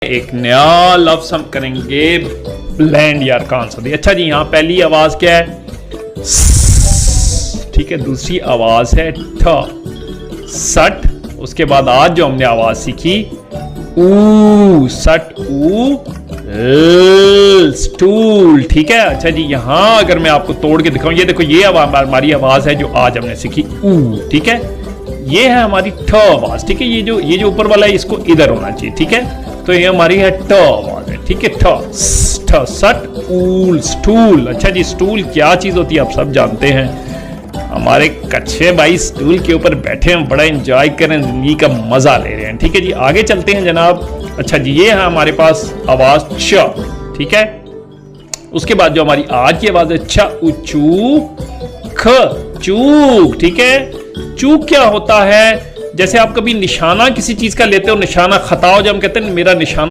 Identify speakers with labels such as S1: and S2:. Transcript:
S1: एक नया लफ्ज हम करेंगे ब्लेंड यार कान से। अच्छा जी, यहाँ पहली आवाज क्या है? ठीक है, दूसरी आवाज है ठ सट। उसके बाद आज जो हमने आवाज सीखी ऊ सट ऊ स्टूल। ठीक है। अच्छा जी, यहां अगर मैं आपको तोड़ के दिखाऊं, ये देखो, ये हमारी आवाज है जो आज हमने सीखी ऊ। ठीक है, ये है हमारी ठ आवाज। ठीक है, ये जो ऊपर वाला है इसको इधर होना चाहिए। ठीक है, तो ये हमारी है ट आवाज है। ठीक है, ठ सट ऊल स्टूल। अच्छा जी, स्टूल क्या चीज होती है आप सब जानते हैं। हमारे कच्चे भाई स्टूल के ऊपर बैठे हैं, बड़ा एंजॉय कर रहे हैं, जिंदगी का मजा ले रहे हैं। ठीक है जी, आगे चलते हैं जनाब। अच्छा जी, ये है हमारे पास आवाज च। ठीक है, उसके बाद जो हमारी आज की आवाज है छ उचू ख चूक। ठीक है, चूक क्या होता है? जैसे आप कभी निशाना किसी चीज का लेते हो, निशाना खता हो, जब हम कहते हैं मेरा निशाना